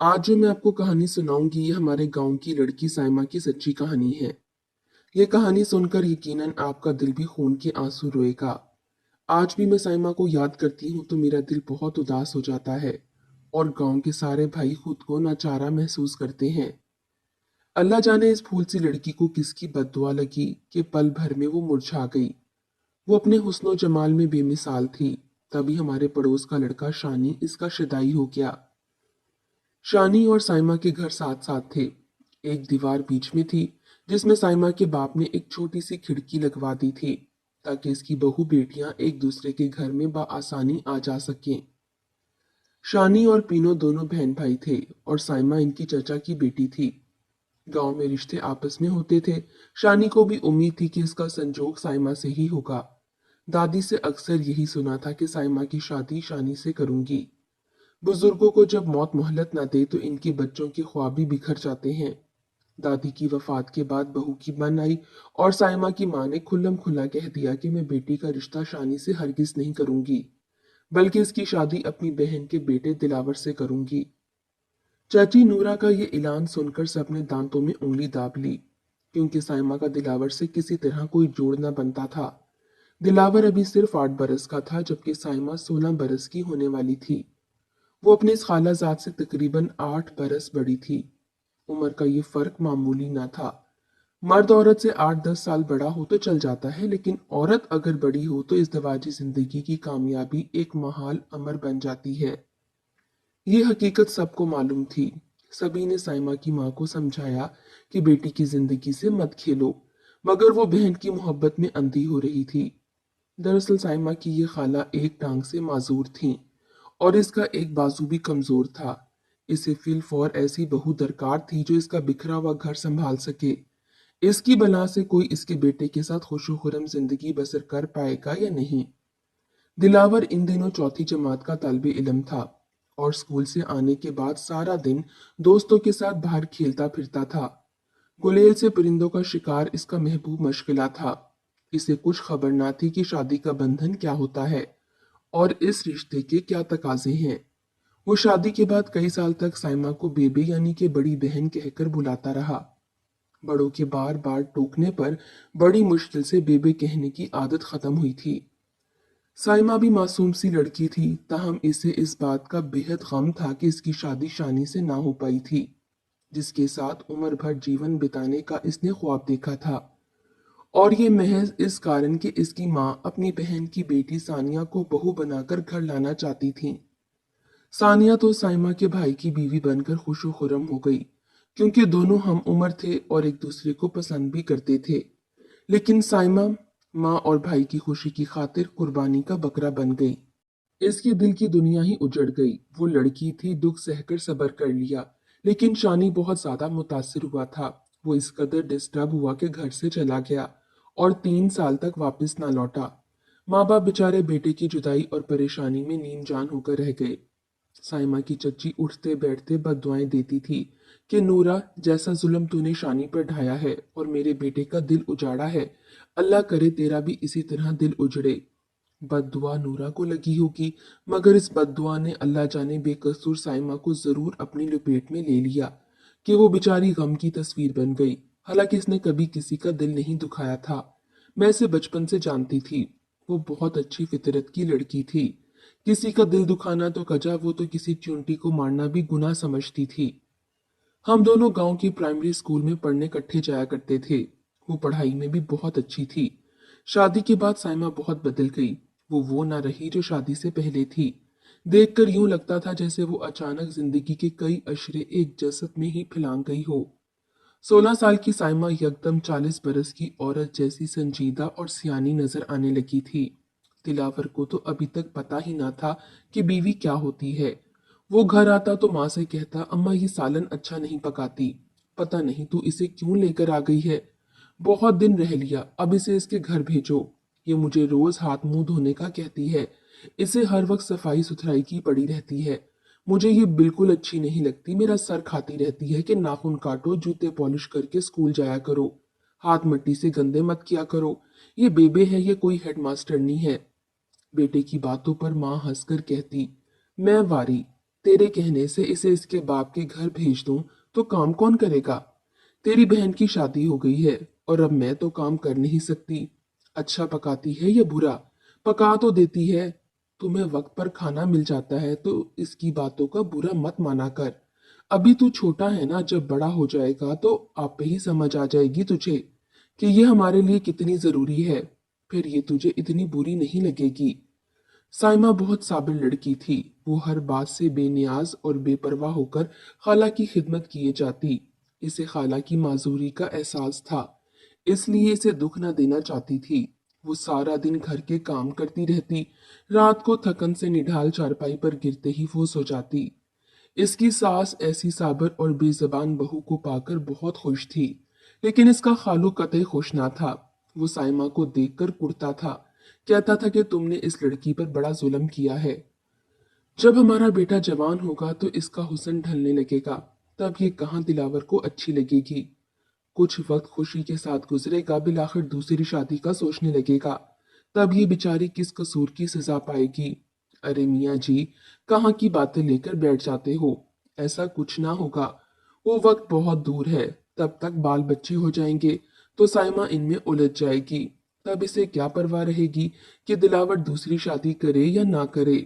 आज जो मैं आपको कहानी सुनाऊंगी ये हमारे गांव की लड़की साइमा की सच्ची कहानी है। ये कहानी सुनकर यकीनन आपका दिल भी खून के आंसू रोएगा। आज भी मैं साइमा को याद करती हूँ तो मेरा दिल बहुत उदास हो जाता है और गांव के सारे भाई खुद को नाचारा महसूस करते हैं। अल्लाह जाने इस फूल सी लड़की को किसकी बद्दुआ लगी कि पल भर में वो मुरझा गई। वो अपने हुस्नो जमाल में बेमिसाल थी। तभी हमारे पड़ोस का लड़का शानी इसका शिदाई हो गया। शानी और साइमा के घर साथ साथ थे। एक दीवार बीच में थी जिसमें साइमा के बाप ने एक छोटी सी खिड़की लगवा दी थी ताकि इसकी बहू बेटियां एक दूसरे के घर में बआसानी आ जा सकें। शानी और पीनो दोनों बहन भाई थे और साइमा इनकी चचा की बेटी थी। गांव में रिश्ते आपस में होते थे। शानी को भी उम्मीद थी कि इसका संजोग साइमा से ही होगा। दादी से अक्सर यही सुना था कि साइमा की शादी शानी से करूंगी। बुजुर्गों को जब मौत मोहलत न दे तो इनके बच्चों के ख्वाब भी बिखर जाते हैं। दादी की वफात के बाद बहू की बन आई और साइमा की मां ने खुल्लम खुल्ला कह दिया कि मैं बेटी का रिश्ता शानी से हरगिज नहीं करूंगी, बल्कि इसकी शादी अपनी बहन के बेटे दिलावर से करूंगी। चाची नूरा का ये ऐलान सुनकर सबने दांतों में उंगली दाब ली, क्योंकि साइमा का दिलावर से किसी तरह कोई जोड़ न बनता था। दिलावर अभी सिर्फ 8 बरस का था जबकि साइमा 16 बरस की होने वाली थी। वो अपने इस खालाजाद से तकरीबन 8 बरस बड़ी थी। उम्र का ये फर्क मामूली ना था। मर्द औरत से 8-10 साल बड़ा हो तो चल जाता है, लेकिन औरत अगर बड़ी हो तो इज़्दिवाजी जिंदगी की कामयाबी एक महाल अमर बन जाती है। ये हकीकत सबको मालूम थी। सभी ने साइमा की माँ को समझाया कि बेटी की जिंदगी से मत खेलो, मगर वो बहन की मोहब्बत में अंधी हो रही थी। दरअसल साइमा की ये खाला एक टांग से माजूर थी और इसका एक बाजू भी कमजोर था। इसे फिल फॉर ऐसी बहू दरकार थी जो इसका बिखरा हुआ घर संभाल सके। इसकी बला से कोई इसके बेटे के साथ खुशो खुरम जिंदगी बसर कर पाएगा या नहीं। दिलावर इन दिनों चौथी जमात का तालिबे इल्म था और स्कूल से आने के बाद सारा दिन दोस्तों के साथ बाहर खेलता फिरता था। गुलेल से परिंदों का शिकार इसका महबूब मशगला था। इसे कुछ खबर ना थी कि शादी का बंधन क्या होता है और इस रिश्ते के क्या तकाजे हैं। वो शादी के बाद कई साल तक साइमा को बेबे यानी कि बड़ी बहन कहकर बुलाता रहा। बड़ों के बार बार टोकने पर बड़ी मुश्किल से बेबे कहने की आदत खत्म हुई थी। साइमा भी मासूम सी लड़की थी, ताहम इसे इस बात का बेहद गम था कि इसकी शादी शानी से ना हो पाई थी, जिसके साथ उम्र भर जीवन बिताने का इसने ख्वाब देखा था। और ये महज इस कारण कि इसकी माँ अपनी बहन की बेटी सानिया को बहू बनाकर घर लाना चाहती थी। सानिया तो साइमा के भाई की बीवी बनकर खुशो खुरम हो गई, क्योंकि दोनों हम उम्र थे और एक दूसरे को पसंद भी करते थे। लेकिन साइमा माँ और भाई की खुशी की खातिर कुर्बानी का बकरा बन गई। इसके दिल की दुनिया ही उजड़ गई। वो लड़की थी, दुख सहकर सबर कर लिया, लेकिन शानी बहुत ज्यादा मुतासिर हुआ था। वो इस कदर डिस्टर्ब हुआ कि घर से चला गया और 3 साल तक वापस ना लौटा। माँ बाप बेचारे बेटे की जुदाई और परेशानी में नीम जान होकर रह गए। साइमा की चच्ची उठते बैठते बद्दुआएं देती थी कि नूरा, जैसा जुल्म तूने शानी पर ढाया है और मेरे बेटे का दिल उजाड़ा है, अल्लाह करे तेरा भी इसी तरह दिल उजड़े। बद्दुआ नूरा को लगी होगी, मगर इस बद्दुआ ने अल्लाह जाने बेकसूर साइमा को जरूर अपनी लपेट में ले लिया कि वो बेचारी गम की तस्वीर बन गई। हालांकि इसने कभी किसी का दिल नहीं दुखाया था। मैं इसे बचपन से जानती थी। वो बहुत अच्छी फितरत की लड़की थी। किसी का दिल दुखाना तो कजा, वो तो किसी चूंटी को मारना भी गुनाह समझती थी। हम दोनों गांव की प्राइमरी स्कूल में पढ़ने इकट्ठे जाया करते थे। वो पढ़ाई में भी बहुत अच्छी थी। शादी के बाद साइमा बहुत बदल गई। वो ना रही जो शादी से पहले थी। देखकर यूं लगता था जैसे वो अचानक जिंदगी के कई अशरे एक जसद में ही फैलांग गई हो। 16 साल की साइमा यकदम 40 बरस की औरत जैसी संजीदा और सियानी नजर आने लगी थी। दिलावर को तो अभी तक पता ही ना था कि बीवी क्या होती है। वो घर आता तो माँ से कहता, अम्मा ये सालन अच्छा नहीं पकाती, पता नहीं तू इसे क्यों लेकर आ गई है। बहुत दिन रह लिया, अब इसे इसके घर भेजो। ये मुझे रोज हाथ मुंह धोने का कहती है। इसे हर वक्त सफाई सुथराई की पड़ी रहती है। मुझे ये बिल्कुल अच्छी नहीं लगती। मेरा सर खाती रहती है कि नाखून काटो, जूते पॉलिश करके स्कूल जाया करो, हाथ मट्टी से गंदे मत किया करो। ये बेबे है, ये कोई हेडमास्टर नहीं है। बेटे की बातों पर माँ हंसकर कहती, मैं वारी, तेरे कहने से इसे इसके बाप के घर भेज दूं तो काम कौन करेगा? तेरी बहन की शादी हो गई है और अब मैं तो काम कर नहीं सकती। अच्छा पकाती है या बुरा? पका तो देती है। तुम्हें वक्त पर खाना मिल जाता है तो इसकी बातों का बुरा मत माना कर। अभी तू छोटा है ना, जब बड़ा हो जाएगा तो आप ही समझ आ जाएगी तुझे कि ये हमारे लिए कितनी जरूरी है। फिर ये तुझे इतनी बुरी नहीं लगेगी। साइमा बहुत साबिर लड़की थी। वो हर बात से बेनियाज और बेपरवाह होकर खाला की खिदमत किए जाती। इसे खाला की माजूरी का एहसास था, इसलिए इसे दुख न देना चाहती थी। वो सारा दिन घर के काम करती रहती। रात को थकन से निढाल चारपाई पर गिरते ही वो सो जाती। इसकी सास ऐसी साबर और बेजबान बहू को पाकर बहुत खुश थी, लेकिन इसका खालू कतई खुश ना था। वो साइमा को देखकर कुढ़ता था, कहता था कि तुमने इस लड़की पर बड़ा जुल्म किया है। जब हमारा बेटा जवान होगा तो इसका हुस्न ढलने लगेगा, तब ये कहाँ दिलावर को अच्छी लगेगी। कुछ वक्त खुशी के साथ गुजरेगा, बिल आखिर दूसरी शादी का सोचने लगेगा। तब ये बेचारी किस कसूर की सजा पाएगी? अरे मियाँ जी, कहाँ की बातें लेकर बैठ जाते हो? ऐसा कुछ ना होगा। वो वक्त बहुत दूर है। तब तक बाल बच्चे हो जाएंगे तो साइमा इनमें उलझ जाएगी। तब इसे क्या परवाह रहेगी कि दिलावर दूसरी शादी करे या ना करे।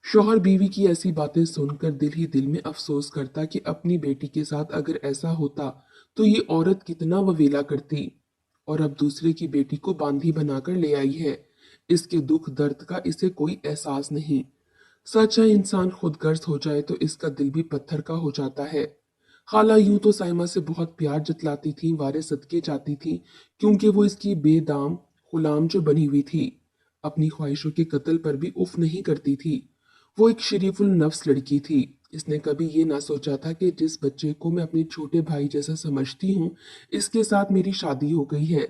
शौहर बीवी की ऐसी बातें सुनकर दिल ही दिल में अफसोस करता कि अपनी बेटी के साथ अगर ऐसा होता तो ये औरत कितना ववेला करती। और अब दूसरे की बेटी को बांधी बनाकर ले आई है। इसके दुख दर्द का इसे कोई एहसास नहीं। सच है, इंसान खुदगर्ज हो जाए तो इसका दिल भी पत्थर का हो जाता है। खाला यूं तो साइमा से बहुत प्यार जतलाती थी, वारे सदके जाती थी, क्योंकि वो इसकी बेदाम गुलाम जो बनी हुई थी। अपनी ख्वाहिशों के कत्ल पर भी उफ नहीं करती थी। वो एक शरीफुल नफ्स लड़की थी। इसने कभी ये ना सोचा था कि जिस बच्चे को मैं अपने छोटे भाई जैसा समझती हूँ, इसके साथ मेरी शादी हो गई है।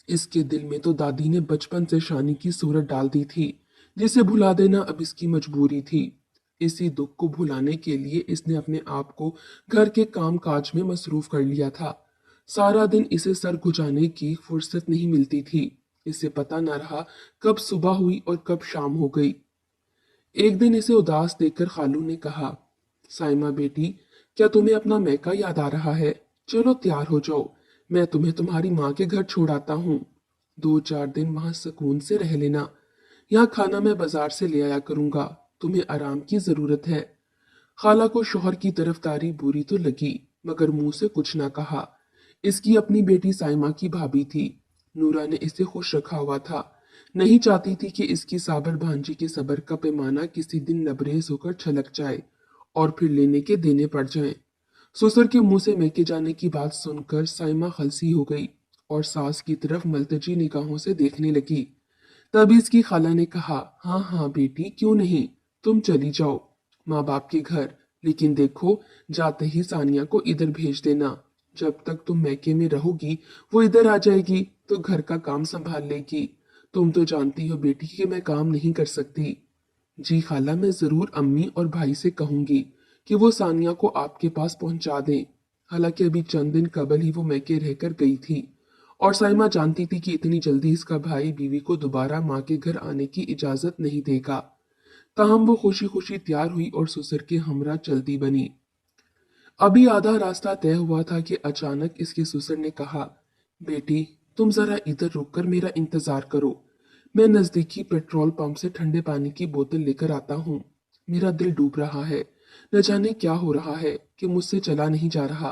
इसके दिल में तो दादी ने बचपन से शानी की सूरत डाल दी थी, जिसे भुला देना अब इसकी मजबूरी थी। इसी दुख को भुलाने के लिए इसने अपने आप को घर के काम काज में मसरूफ कर लिया था। सारा दिन इसे सर घुचाने की फुर्सत नहीं मिलती थी। इसे पता न रहा कब सुबह हुई और कब शाम हो गई। एक दिन इसे उदास देखकर खालू ने कहा, साइमा बेटी, क्या तुम्हें अपना मैका याद आ रहा है? चलो तैयार हो जाओ, मैं तुम्हें तुम्हारी माँ के घर छोड़ आता हूँ। 2-4 दिन वहां सुकून से रह लेना। यहाँ खाना मैं बाजार से ले आया करूंगा। तुम्हें आराम की जरूरत है। खाला को शौहर की तरफदारी बुरी तो लगी, मगर मुंह से कुछ ना कहा। इसकी अपनी बेटी साइमा की भाभी थी। नूरा ने इसे खुश रखा हुआ था। नहीं चाहती थी कि इसकी साबर भांजी के सबर का पैमाना किसी दिन लबरेज होकर छलक जाए और फिर लेने के देने पड़ जाएं। ससुर के मुंह से मैके जाने की बात सुनकर साइमा खलसी हो गई और सास की तरफ मलतजी निगाहों से देखने लगी। तभी इसकी खाला ने कहा, हाँ हाँ बेटी, क्यों नहीं, तुम चली जाओ माँ बाप के घर, लेकिन देखो जाते ही सानिया को इधर भेज देना। जब तक तुम मैके में रहोगी वो इधर आ जाएगी तो घर का काम संभाल लेगी। तुम तो जानती हो बेटी कि मैं काम नहीं कर सकती। जी खाला, मैं जरूर अम्मी और भाई से कहूंगी कि वो सानिया को आपके पास पहुंचा दें। हालांकि अभी चंद दिन कबल ही वो मैके रहकर गई थी और साइमा जानती थी कि इतनी जल्दी इसका भाई बीवी को दोबारा माँ के घर आने की इजाजत नहीं देगा। ताहम वो खुशी खुशी तैयार हुई और ससुर के हमरा चलती बनी। अभी आधा रास्ता तय हुआ था कि अचानक इसके ससुर ने कहा, बेटी, तुम जरा इधर रुककर मेरा इंतजार करो। मैं नजदीकी पेट्रोल पंप से ठंडे पानी की बोतल लेकर आता हूँ। मेरा दिल डूब रहा है। न जाने क्या हो रहा है कि मुझसे चला नहीं जा रहा।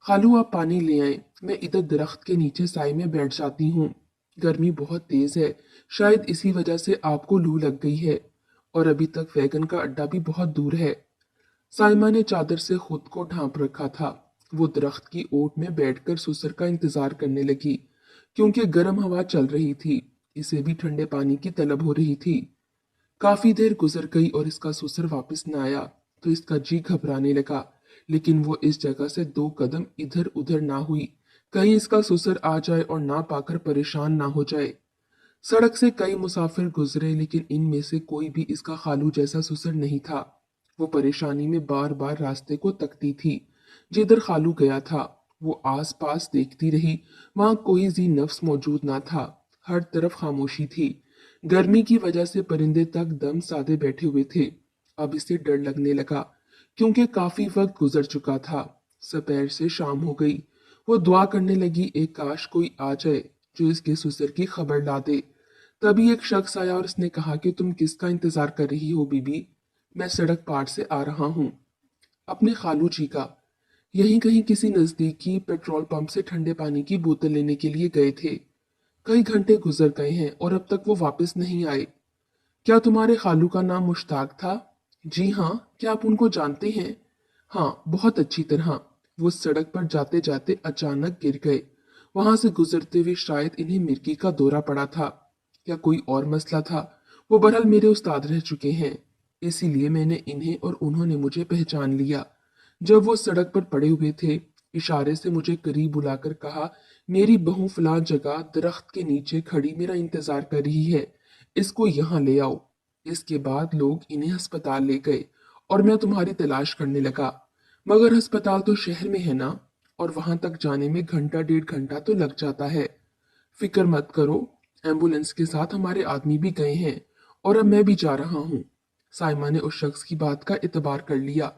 खालू, आप पानी ले आए, मैं इधर दरख्त के नीचे साए में बैठ जाती हूँ। गर्मी बहुत तेज है, शायद इसी वजह से आपको लू लग गई है। और अभी तक वैगन का अड्डा भी बहुत दूर है। साइमा ने चादर से खुद को ढांप रखा था। वो दरख्त की ओट में बैठकर ससुर का इंतजार करने लगी, क्योंकि गर्म हवा चल रही थी। इसे भी ठंडे पानी की तलब हो रही थी। काफी देर गुजर गई और इसका ससुर वापस न आया तो इसका जी घबराने लगा। लेकिन वो इस जगह से 2 कदम इधर उधर ना हुई, कहीं इसका ससुर आ जाए और ना पाकर परेशान ना हो जाए। सड़क से कई मुसाफिर गुजरे, लेकिन इनमें से कोई भी इसका खालू जैसा ससुर नहीं था। वो परेशानी में बार बार रास्ते को तकती थी जिधर खालू गया था। वो आस पास देखती रही, वहां कोई जी नफ्स मौजूद ना था। हर तरफ खामोशी थी। गर्मी की वजह से परिंदे तक दम साधे बैठे हुए थे। अब इसे डर लगने लगा, क्योंकि काफी वक्त गुजर चुका था। दोपहर से शाम हो गई। वो दुआ करने लगी, एक काश कोई आ जाए जो इसके ससुर की खबर ला दे। तभी एक शख्स आया और उसने कहा कि तुम किसका इंतजार कर रही हो बीबी? मैं सड़क पार से आ रहा हूँ। अपने खालू जी का। यहीं कहीं किसी नजदीकी पेट्रोल पंप से ठंडे पानी की बोतल लेने के लिए गए थे। कई घंटे गुजर गए हैं और अब तक वो वापस नहीं आए। क्या तुम्हारे खालू का नाम मुश्ताक था? जी हाँ। क्या आप उनको जानते हैं? हाँ, बहुत अच्छी तरह। वो सड़क पर जाते जाते अचानक गिर गए। वहां से गुजरते हुए शायद इन्हें मिर्गी का दौरा पड़ा था या कोई और मसला था। वो बहरहाल मेरे उस्ताद रह चुके हैं, इसीलिए मैंने इन्हें और उन्होंने मुझे पहचान लिया। जब वो सड़क पर पड़े हुए थे, इशारे से मुझे करीब बुलाकर कहा, मेरी बहू फलां जगह दरख्त के नीचे खड़ी मेरा इंतजार कर रही है, इसको यहाँ ले आओ। इसके बाद लोग इन्हें अस्पताल ले गए और मैं तुम्हारी तलाश करने लगा। मगर अस्पताल तो शहर में है ना, और वहां तक जाने में घंटा डेढ़ घंटा तो लग जाता है। फिक्र मत करो, एम्बुलेंस के साथ हमारे आदमी भी गए हैं और अब मैं भी जा रहा हूँ। साइमा ने उस शख्स की बात का इतबार कर लिया,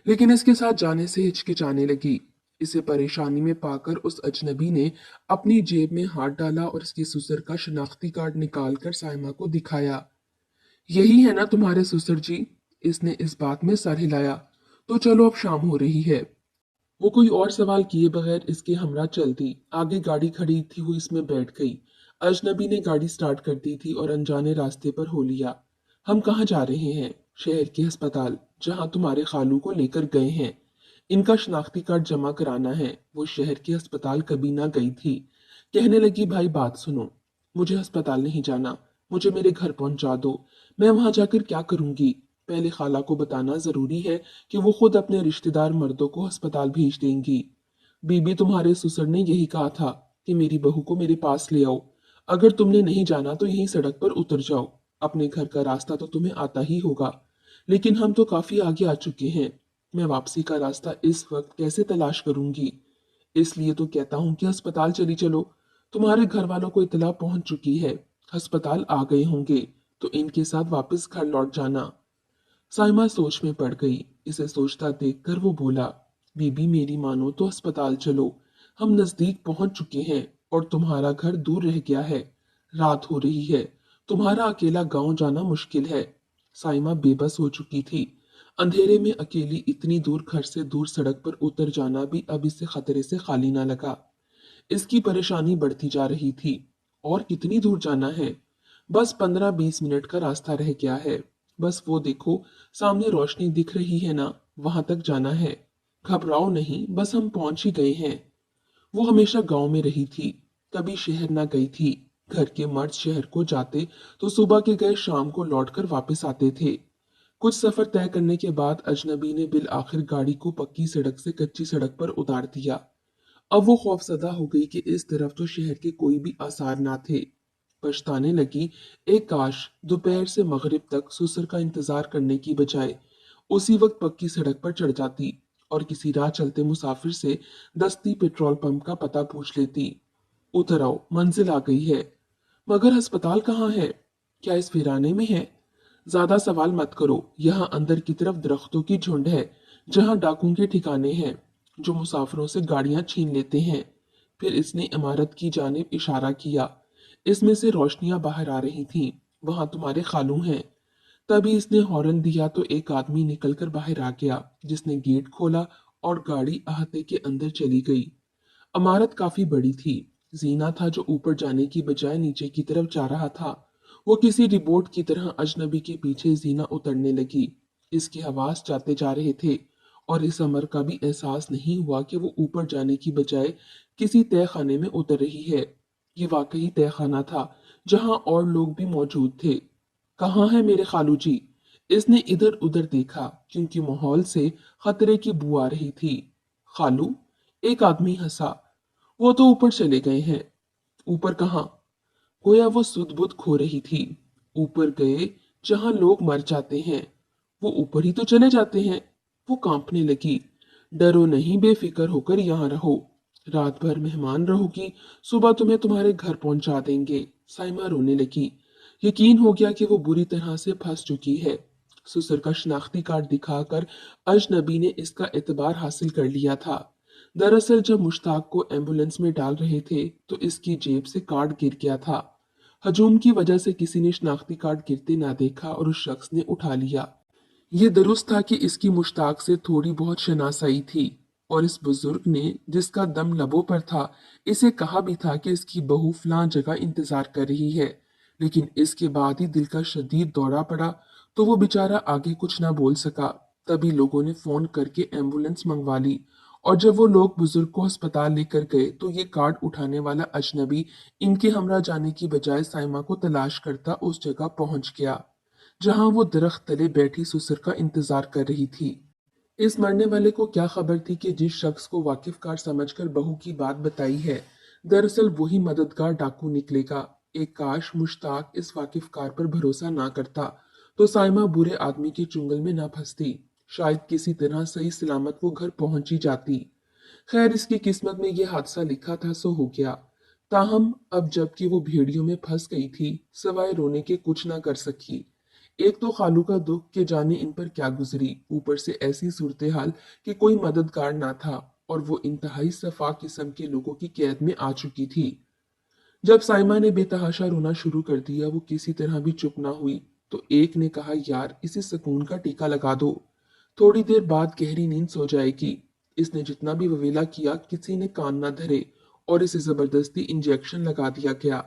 लेकिन इसके साथ जाने से हिचकिचाने लगी। इसे परेशानी में पाकर उस अजनबी ने अपनी जेब में हाथ डाला और इसके ससुर का शनाख्ती कार्ड निकालकर साइमा को दिखाया। यही है ना तुम्हारे ससुर जी? इसने इस बात में सर हिलाया। तो चलो, अब शाम हो रही है। वो कोई और सवाल किए बगैर इसके हमरा चल दी। आगे गाड़ी खड़ी थी, वो इसमें बैठ गई। अजनबी ने गाड़ी स्टार्ट कर दी थी और अनजाने रास्ते पर हो लिया। हम कहाँ जा रहे हैं? शहर के अस्पताल, जहाँ तुम्हारे खालू को लेकर गए हैं। इनका शनाख्ती कार्ड जमा कराना है। वो शहर के अस्पताल कभी ना गई थी। कहने लगी, भाई बात सुनो, मुझे अस्पताल नहीं जाना, मुझे मेरे घर पहुंचा दो। मैं वहां जाकर क्या करूंगी? पहले खाला को बताना जरूरी है कि वो खुद अपने रिश्तेदार मर्दों को अस्पताल भेज देंगी। बीबी, तुम्हारे ससुर ने यही कहा था कि मेरी बहू को मेरे पास ले आओ। अगर तुमने नहीं जाना तो यहीं सड़क पर उतर जाओ। अपने घर का रास्ता तो तुम्हें आता ही होगा, लेकिन हम तो काफी आगे आ चुके हैं। मैं वापसी का रास्ता इस वक्त कैसे तलाश करूंगी? इसलिए तो कहता हूँ कि अस्पताल चली चलो। तुम्हारे घर वालों को इतला पहुंच चुकी है, अस्पताल आ गए होंगे, तो इनके साथ वापस घर लौट जाना। साइमा सोच में पड़ गई। इसे सोचता देखकर वो बोला, बीबी मेरी मानो तो अस्पताल चलो। हम नजदीक पहुंच चुके हैं और तुम्हारा घर दूर रह गया है। रात हो रही है, तुम्हारा अकेला गांव जाना मुश्किल है। साइमा बेबस हो चुकी थी। अंधेरे में अकेली इतनी दूर, घर से दूर सड़क पर उतर जाना भी अब इसे खतरे से खाली ना लगा। इसकी परेशानी बढ़ती जा रही थी। और कितनी दूर जाना है? बस 15-20 मिनट का रास्ता रह गया है। बस वो देखो, सामने रोशनी दिख रही है ना, वहां तक जाना है। घबराओ नहीं, बस हम पहुंच ही गए हैं। वो हमेशा गांव में रही थी, कभी शहर ना गई थी। घर के मर्द शहर को जाते तो सुबह के गए शाम को लौटकर वापस आते थे। कुछ सफर तय करने के बाद अजनबी ने बिल आखिर गाड़ी को पक्की सड़क से कच्ची सड़क पर उतार दिया। अब वो खौफजदा हो गई कि इस तरफ तो शहर के कोई भी आसार ना थे। पछताने लगी, एक काश दोपहर से मगरिब तक ससुर का इंतजार करने की बजाय उसी वक्त पक्की सड़क पर चढ़ जाती और किसी राह चलते मुसाफिर से दस्ती पेट्रोल पंप का पता पूछ लेती। उतर आओ, मंजिल आ गई है। मगर अस्पताल कहाँ है? क्या इस वीराने में है? ज्यादा सवाल मत करो, यहाँ अंदर की तरफ दरख्तों की झुंड है, जहाँ डाकुओं के ठिकाने हैं, जो मुसाफिरों से गाड़ियां छीन लेते हैं। फिर इसने इमारत की जानिब इशारा किया। इसमें से रोशनियां बाहर आ रही थीं। वहां तुम्हारे खालू हैं। तभी इसने हॉर्न दिया तो एक आदमी निकलकर बाहर आ गया, जिसने गेट खोला और गाड़ी अहाते के अंदर चली गई। इमारत काफी बड़ी थी। जीना था जो ऊपर जाने की बजाय नीचे की तरफ जा रहा था। वो किसी रिपोर्ट की तरह अजनबी के पीछे जीना उतरने लगी। इसके हवास जाते जा रहे थे और इस अमर का भी एहसास नहीं हुआ कि वो ऊपर जाने की बजाय किसी तय खाने में उतर रही है। ये वाकई तय खाना था, जहां और लोग भी मौजूद थे। कहाँ है मेरे खालू जी? इसने इधर उधर देखा, क्योंकि माहौल से खतरे की बू आ रही थी। खालू? एक आदमी हंसा। वो तो ऊपर चले गए हैं। ऊपर कहाँ? गोया वो सुध बुध खो रही थी। ऊपर गए, जहां लोग मर जाते हैं। वो ऊपर ही तो चले जाते हैं। वो कांपने लगी। डरो नहीं, बेफिक्र होकर यहाँ रहो। रात भर मेहमान रहोगी, सुबह तुम्हें तुम्हारे घर पहुंचा देंगे। साइमा रोने लगी। यकीन हो गया कि वो बुरी तरह से फंस चुकी है। ससुर का शनाख्ती कार्ड दिखाकर अजनबी ने इसका एतबार हासिल कर लिया था। दरअसल जब मुश्ताक को एम्बुलेंस में डाल रहे थे तो इसकी जेब से कार्ड गिर गया था। हजूम की वजह से किसी ने शनाख्ती कार्ड गिरते ना देखा और उस शख्स ने उठा लिया। ये दुरुस्त था कि इसकी मुश्ताक से थोड़ी बहुत शनासाई थी और इस बुजुर्ग ने, जिसका दम लबों पर था, इसे कहा भी था कि इसकी बहू फलां जगह इंतजार कर रही है। लेकिन इसके बाद ही दिल का शदीद दौरा पड़ा तो वो बेचारा आगे कुछ ना बोल सका। तभी लोगों ने फोन करके एम्बुलेंस मंगवा ली और जब वो लोग बुजुर्ग को अस्पताल लेकर गए तो ये कार्ड उठाने वाला अजनबी इनके हमरा जाने की बजाय साइमा को तलाश करता उस जगह पहुंच गया जहां वो दरख्त तले बैठी सुसर का इंतजार कर रही थी। इस मरने वाले को क्या खबर थी कि जिस शख्स को वाकिफकार समझकर बहू की बात बताई है, दरअसल वही मददगार डाकू निकलेगा। एक काश मुश्ताक इस वाकिफकार पर भरोसा ना करता तो साइमा बुरे आदमी के चुंगल में ना फंसती। शायद किसी तरह सही सलामत वो घर पहुंच ही जाती। खैर, इसकी किस्मत में ये हादसा लिखा था सो हो गया। ताहम अब जबकि वो भेड़ियों में फंस गई थी, सवाए रोने के कुछ ना कर सकी। एक तो खालू का दुख के जाने इन पर क्या गुजरी, ऊपर से ऐसी सूरत हाल कि कोई मददगार ना था और वो इंतहाई सफा किस्म के लोगों की कैद में आ चुकी थी। जब साइमा ने बेतहाशा रोना शुरू कर दिया, वो किसी तरह भी चुप ना हुई। तो एक ने कहा, यार इसे सुकून का टीका लगा दो, थोड़ी देर बाद गहरी नींद सो जाएगी। इसने जितना भी ववेला किया किसी ने कान ना धरे और इसे जबरदस्ती इंजेक्शन लगा दिया गया।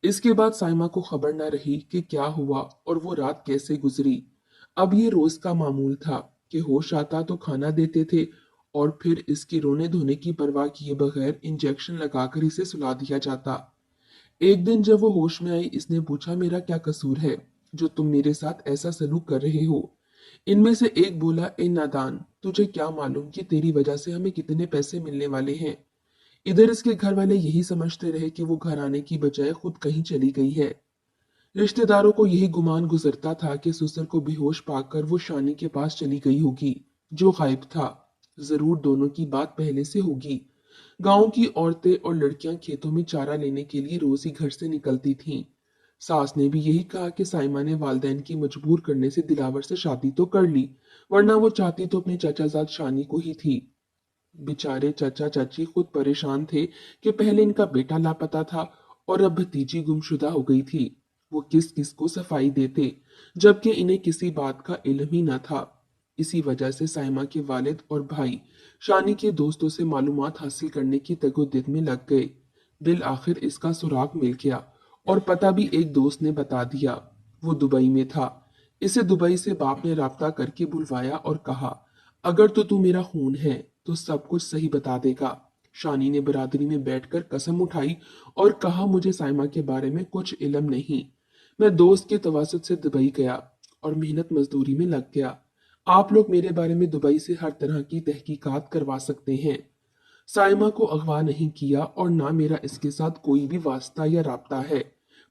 इसके बाद साइमा को खबर ना रही कि क्या हुआ और वो रात कैसे गुजरी। अब ये रोज का मामूल था कि होश आता तो खाना देते थे और फिर इसकी रोने धोने की परवाह किए बगैर इंजेक्शन लगाकर इसे सुला दिया जाता। एक दिन जब वो होश में आई, इसने पूछा, मेरा क्या कसूर है जो तुम मेरे साथ ऐसा सलूक कर रहे हो? इनमें से एक बोला, ए नादान, तुझे क्या मालूम कि तेरी वजह से हमें कितने पैसे मिलने वाले हैं। इधर इसके घर वाले यही समझते रहे कि वो घर आने की बजाय खुद कहीं चली गई है। रिश्तेदारों को यही गुमान गुजरता था कि सुसर को बेहोश पाकर वो शानी के पास चली गई होगी जो गायब था। जरूर दोनों की बात पहले से होगी। गांव की औरतें और लड़कियां खेतों में चारा लेने के लिए रोज ही घर से निकलती थीं। सास ने भी यही कहा कि साइमा ने वालदैन की मजबूर करने से दिलावर से शादी तो कर ली, वरना वो चाहती तो अपने चाचाजाद शानी को ही थी। बेचारे चाचा चाची खुद परेशान थे कि पहले इनका बेटा लापता था और अब भतीजी गुमशुदा हो गई थी। वो किस किस को सफाई देते, जबकि इन्हें किसी बात का इल्म ही न था। इसी वजह से साइमा के वालिद और भाई शानी के दोस्तों से मालूमात हासिल करने की तगोदित में लग गए। बिल आखिर इसका सुराग मिल गया और पता भी एक दोस्त ने बता दिया। वो दुबई में था। इसे दुबई से बाप ने राब्ता करके बुलवाया और कहा, अगर तो तू मेरा खून है तो सब कुछ सही बता देगा। शानी ने बरादरी में बैठकर कसम उठाई और कहा, मुझे साइमा के बारे में कुछ इल्म नहीं। मैं दोस्त के तवासुत से दुबई गया और मेहनत मजदूरी में लग गया। आप लोग मेरे बारे में दुबई से हर तरह की तहकीकात करवा सकते हैं। साइमा को अगवा नहीं किया और ना मेरा इसके साथ कोई भी वास्ता या राब्ता है,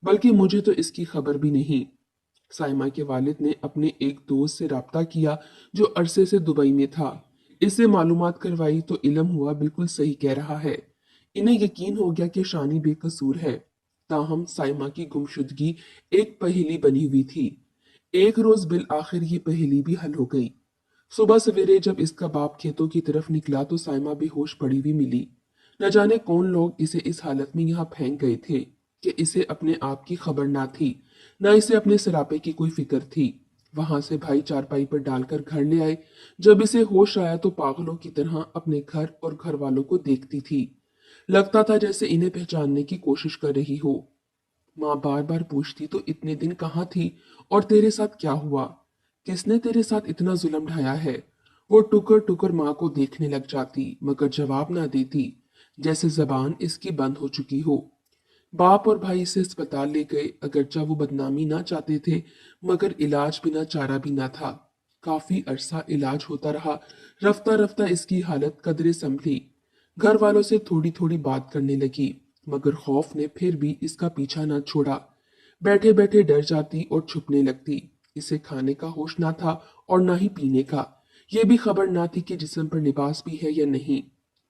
बल्कि मुझे तो इसकी खबर भी नहीं। साइमा के वालिद ने अपने एक दोस्त से राब्ता किया जो अरसे से दुबई में था। इससे मालूमात करवाई तो इल्म हुआ बिल्कुल सही कह रहा है। इन्हें यकीन हो गया कि शानी बेकसूर है। ताहम साइमा की गुमशुदगी एक पहेली बनी हुई थी। एक रोज बिल आखिर ये पहेली भी हल हो गई। सुबह सवेरे जब इसका बाप खेतों की तरफ निकला तो साइमा बेहोश पड़ी हुई मिली। न जाने कौन लोग इसे इस हालत में यहाँ फेंक गए थे कि इसे अपने आप की खबर ना थी, न इसे अपने सरापे की कोई फिक्र थी। वहां से भाई चारपाई पर डालकर घर ले आए। जब इसे होश आया तो पागलों की तरह अपने घर और घर वालों को देखती थी। लगता था जैसे इन्हें पहचानने की कोशिश कर रही हो। माँ बार बार पूछती, तो इतने दिन कहाँ थी और तेरे साथ क्या हुआ? किसने तेरे साथ इतना जुल्म ढाया है? वो टुकर टुकर माँ को देखने लग जाती मगर जवाब ना देती, जैसे जबान इसकी बंद हो चुकी हो। बाप और भाई इसे अस्पताल ले गए, अगरचा वो बदनामी ना चाहते थे मगर इलाज बिना चारा भी ना था। काफी अरसा इलाज होता रहा। रफ्ता रफ्ता इसकी हालत कदरे संभली। घर वालों से थोड़ी थोड़ी बात करने लगी मगर खौफ ने फिर भी इसका पीछा ना छोड़ा। बैठे बैठे डर जाती और छुपने लगती। इसे खाने का होश ना था और ना ही पीने का। ये भी खबर ना थी कि जिस्म पर लिबास भी है या नहीं।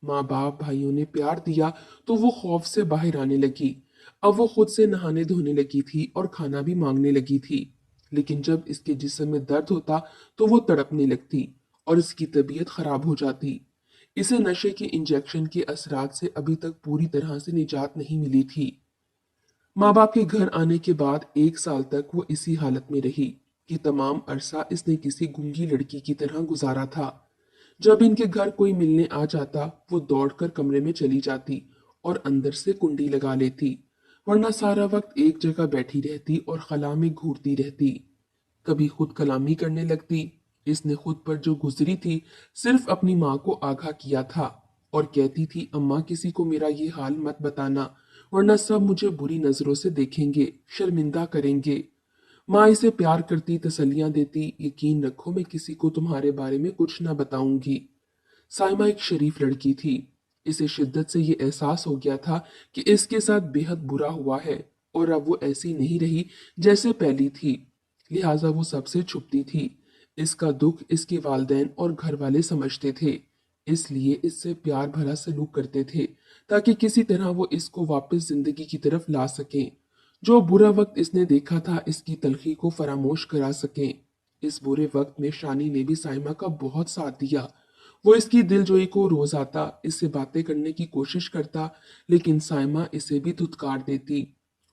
माँ बाप भाइयों ने प्यार दिया तो वो खौफ से बाहर आने लगी। अब वो खुद से नहाने धोने लगी थी और खाना भी मांगने लगी थी। लेकिन जब इसके जिस्म में दर्द होता तो वो तड़पने लगती और इसकी तबीयत खराब हो जाती। इसे नशे के इंजेक्शन के असरात से अभी तक पूरी तरह से निजात नहीं मिली थी। माँ बाप के घर आने के बाद 1 साल तक वो इसी हालत में रही कि तमाम अरसा इसने किसी गूंगी लड़की की तरह गुजारा था। जब इनके घर कोई मिलने आ जाता वो दौड़कर कमरे में चली जाती और अंदर से कुंडी लगा लेती, वरना सारा वक्त एक जगह बैठी रहती और खला में घूरती रहती। कभी खुद कलामी करने लगती। इसने खुद पर जो गुजरी थी सिर्फ अपनी माँ को आगाह किया था और कहती थी, अम्मा किसी को मेरा ये हाल मत बताना, वरना सब मुझे बुरी नजरों से देखेंगे, शर्मिंदा करेंगे। माँ इसे प्यार करती, तसल्लियां देती, यकीन रखो मैं किसी को तुम्हारे बारे में कुछ ना बताऊंगी। साइमा एक शरीफ लड़की थी। इसे शिद्दत से ये एहसास हो गया था कि इसके साथ बेहद बुरा हुआ है और अब वो ऐसी नहीं रही जैसे पहली थी। लिहाजा वो सबसे छुपती थी। इसका दुख इसके वालिदैन और घर वाले समझते थे, इसलिए इससे प्यार भरा सलूक करते थे ताकि किसी तरह वो इसको वापस जिंदगी की तरफ ला सकें। जो बुरा वक्त इसने देखा था इसकी तलखी को फरामोश करा सकें। इस बुरे वक्त में शानी ने भी साइमा का बहुत साथ दिया। वो इसकी दिलजोई को रोज आता, इससे बातें करने की कोशिश करता, लेकिन साइमा इसे भी धुतकार देती।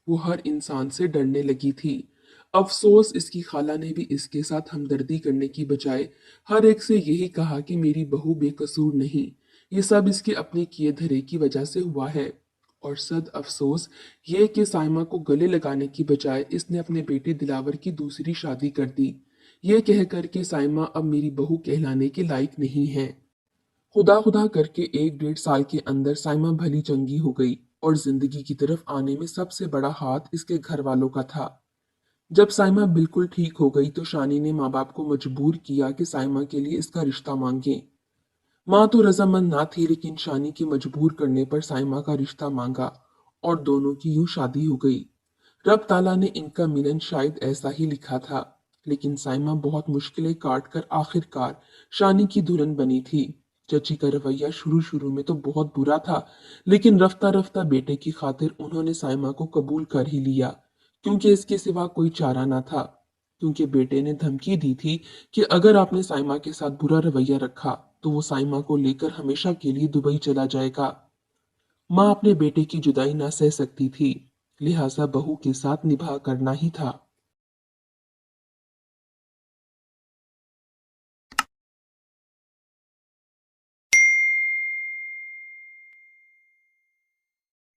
वो हर इंसान से डरने लगी थी। अफसोस इसकी खाला ने भी इसके साथ हमदर्दी करने की बजाय हर एक से यही कहा कि मेरी बहू बेकसूर नहीं, ये सब इसके अपने किए धरे की वजह से हुआ है। और सद अफसोस ये कि साइमा को गले लगाने की बजाय इसने अपने बेटे दिलावर की दूसरी शादी कर दी, ये कहकर कि साइमा अब मेरी बहू कहलाने के लायक नहीं है। खुदा खुदा करके 1 डेढ़ साल के अंदर साइमा भली चंगी हो गई और जिंदगी की तरफ आने में सबसे बड़ा हाथ इसके घर वालों का था। जब साइमा बिल्कुल ठीक हो गई तो शानी ने माँ बाप को मजबूर किया कि साइमा के लिए इसका रिश्ता मांगे। माँ तो रजामंद ना थी, लेकिन शानी के मजबूर करने पर साइमा का रिश्ता मांगा और दोनों की यूं शादी हो गई। रब ताला ने इनका मिलन शायद ऐसा ही लिखा था, लेकिन साइमा बहुत मुश्किलें काट कर आखिरकार शानी की दुल्हन बनी थी। चची का रवैया शुरू शुरू में तो बहुत बुरा था, लेकिन रफ्ता रफ्ता बेटे की खातिर उन्होंने साइमा को कबूल कर ही लिया, क्योंकि इसके सिवा कोई चारा ना था। क्योंकि बेटे ने धमकी दी थी कि अगर आपने साइमा के साथ बुरा रवैया रखा तो वो साइमा को लेकर हमेशा के लिए दुबई चला जाएगा। माँ अपने बेटे की जुदाई ना सह सकती थी, लिहाजा बहू के साथ निभाह करना ही था।